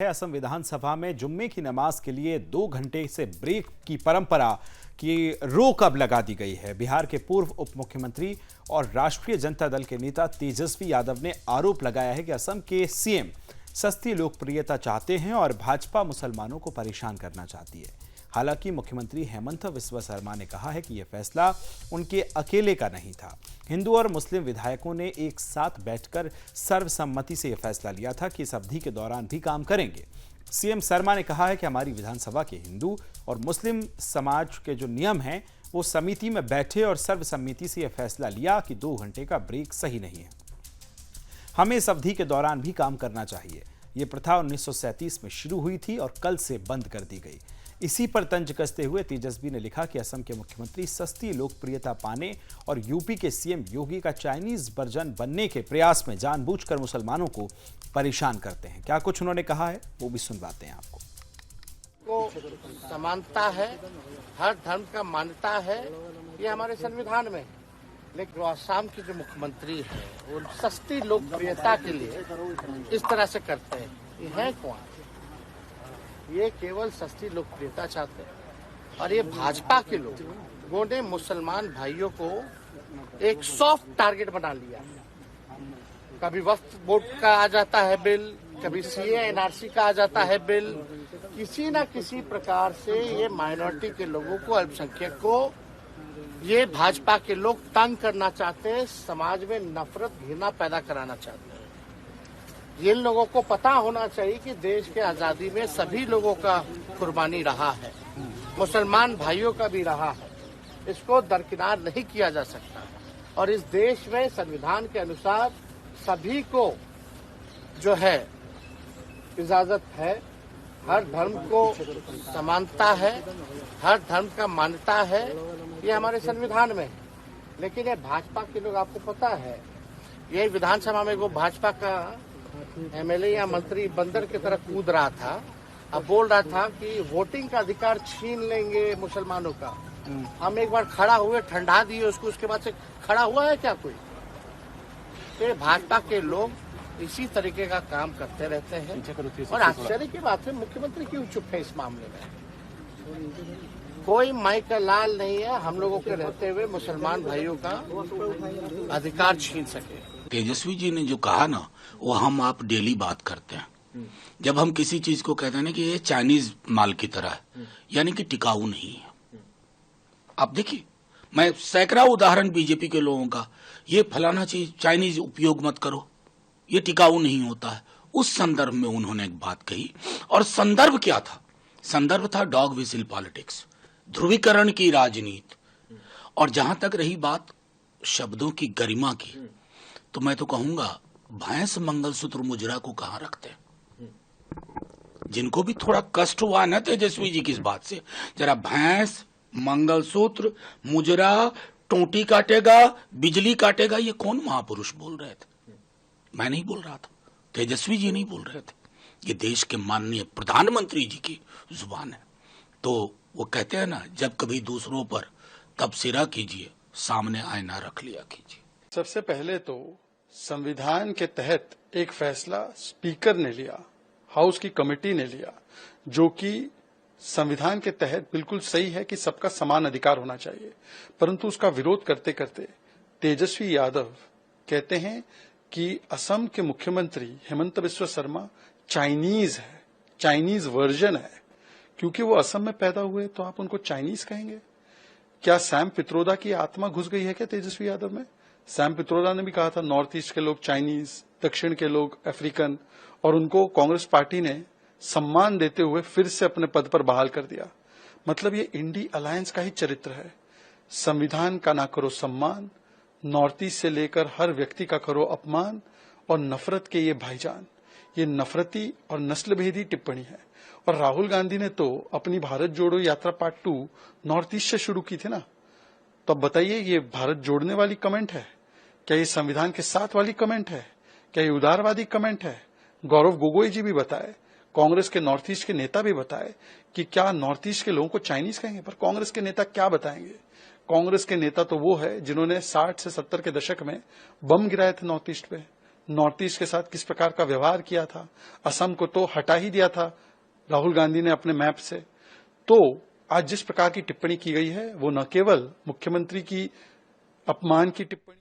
असम विधानसभा में जुम्मे की नमाज के लिए 2 घंटे से ब्रेक की परंपरा की रोक अब लगा दी गई है। बिहार के पूर्व उप मुख्यमंत्री और राष्ट्रीय जनता दल के नेता तेजस्वी यादव ने आरोप लगाया है कि असम के सीएम सस्ती लोकप्रियता चाहते हैं और भाजपा मुसलमानों को परेशान करना चाहती है। हालांकि मुख्यमंत्री हेमंत बिस्वा शर्मा ने कहा है कि यह फैसला उनके अकेले का नहीं था। हिंदू और मुस्लिम विधायकों ने एक साथ बैठकर सर्वसम्मति से यह फैसला लिया था कि इस अवधि के दौरान भी काम करेंगे। सीएम शर्मा ने कहा है कि हमारी विधानसभा के हिंदू और मुस्लिम समाज के जो नियम हैं वो समिति में बैठे और सर्वसम्मति से यह फैसला लिया कि 2 घंटे का ब्रेक सही नहीं है। हमें इस अवधि के दौरान भी काम करना चाहिए। ये प्रथा 1937 में शुरू हुई थी और कल से बंद कर दी गई। इसी पर तंज कसते हुए तेजस्वी ने लिखा कि असम के मुख्यमंत्री सस्ती लोकप्रियता पाने और यूपी के सीएम योगी का चाइनीज वर्जन बनने के प्रयास में जानबूझकर मुसलमानों को परेशान करते हैं। क्या कुछ उन्होंने कहा है वो भी सुनवाते हैं आपको। को समानता है, हर धर्म का मान्यता है, ये हमारे संविधान में। लेकिन असम के जो मुख्यमंत्री है वो सस्ती लोकप्रियता के लिए इस तरह से करते हैं। ये है कौन? ये केवल सस्ती लोकप्रियता चाहते हैं और ये भाजपा के लोगों ने मुसलमान भाइयों को एक सॉफ्ट टारगेट बना लिया। कभी वक्फ बोर्ड का आ जाता है बिल, कभी सीए एनआरसी का आ जाता है बिल। किसी न किसी प्रकार से ये माइनॉरिटी के लोगों को, अल्पसंख्यक को ये भाजपा के लोग तंग करना चाहते हैं, समाज में नफरत घृणा पैदा कराना चाहते हैं। जिन लोगों को पता होना चाहिए कि देश के आजादी में सभी लोगों का कुर्बानी रहा है, मुसलमान भाइयों का भी रहा है, इसको दरकिनार नहीं किया जा सकता। और इस देश में संविधान के अनुसार सभी को जो है इजाजत है, हर धर्म को समानता है, हर धर्म का मान्यता है, ये हमारे संविधान में। लेकिन ये भाजपा के लोग, आपको पता है, ये विधानसभा में वो भाजपा का एमएलए या मंत्री बंदर की तरह कूद रहा था। अब बोल रहा था कि वोटिंग का अधिकार छीन लेंगे मुसलमानों का। हम एक बार खड़ा हुए, ठंडा दिए उसको, उसके बाद से खड़ा हुआ है क्या कोई? तो भाजपा के लोग इसी तरीके का काम करते रहते हैं। और आश्चर्य की बात है, मुख्यमंत्री क्यों चुप है इस मामले में? कोई माई का लाल नहीं है हम लोगों के रहते हुए मुसलमान भाइयों का अधिकार छीन सके। तेजस्वी जी ने जो कहा ना, वो हम आप डेली बात करते हैं। जब हम किसी चीज को कहते हैं ना कि ये चाइनीज माल की तरह है, यानी कि टिकाऊ नहीं है। आप देखिए, मैं सैकड़ों उदाहरण बीजेपी के लोगों का, ये फलाना चीज चाइनीज उपयोग मत करो, ये टिकाऊ नहीं होता है। उस संदर्भ में उन्होंने एक बात कही, और संदर्भ क्या था? संदर्भ था डॉग विसिल पॉलिटिक्स, ध्रुवीकरण की राजनीति। और जहां तक रही बात शब्दों की गरिमा की, तो मैं तो कहूंगा भैंस मंगलसूत्र मुजरा को कहां रखते हैं? जिनको भी थोड़ा कष्ट हुआ ना तेजस्वी जी की इस बात से, जरा भैंस मंगलसूत्र मुजरा, टोटी काटेगा, बिजली काटेगा, ये कौन महापुरुष बोल रहे थे? मैं नहीं बोल रहा था, तेजस्वी जी नहीं बोल रहे थे, ये देश के माननीय प्रधानमंत्री जी की जुबान है। तो वो कहते हैं ना, जब कभी दूसरों पर तबसरा कीजिए, सामने आईना रख लिया कीजिए। सबसे पहले तो संविधान के तहत एक फैसला स्पीकर ने लिया, हाउस की कमेटी ने लिया, जो कि संविधान के तहत बिल्कुल सही है कि सबका समान अधिकार होना चाहिए। परंतु उसका विरोध करते करते तेजस्वी यादव कहते हैं कि असम के मुख्यमंत्री हेमंत बिस्वा शर्मा चाइनीज है, चाइनीज वर्जन है। क्योंकि वो असम में पैदा हुए तो आप उनको चाइनीज कहेंगे? क्या सैम पित्रोदा की आत्मा घुस गई है क्या तेजस्वी यादव में? सैम पित्रोदा ने भी कहा था नॉर्थ ईस्ट के लोग चाइनीज, दक्षिण के लोग अफ्रीकन, और उनको कांग्रेस पार्टी ने सम्मान देते हुए फिर से अपने पद पर बहाल कर दिया। मतलब ये इंडी अलायंस का ही चरित्र है। संविधान का ना करो सम्मान, नॉर्थ ईस्ट से लेकर हर व्यक्ति का करो अपमान, और नफरत के ये भाईजान, ये नफरती और नस्लभेदी टिप्पणी है। और राहुल गांधी ने तो अपनी भारत जोड़ो यात्रा पार्ट 2 नॉर्थ ईस्ट से शुरू की थी ना। तो अब बताइए, ये भारत जोड़ने वाली कमेंट है क्या? ये संविधान के साथ वाली कमेंट है क्या? ये उदारवादी कमेंट है? गौरव गोगोई जी भी बताए, कांग्रेस के नॉर्थ ईस्ट के नेता भी बताए कि क्या नॉर्थ ईस्ट के लोगों को चाइनीज कहेंगे? पर कांग्रेस के नेता क्या बताएंगे? कांग्रेस के नेता तो वो है जिन्होंने 60 से 70 के दशक में बम गिराए थे नॉर्थ ईस्ट पे। नॉर्थ ईस्ट के साथ किस प्रकार का व्यवहार किया था। असम को तो हटा ही दिया था राहुल गांधी ने अपने मैप से। तो आज जिस प्रकार की टिप्पणी की गई है वो न केवल मुख्यमंत्री की अपमान की टिप्पणी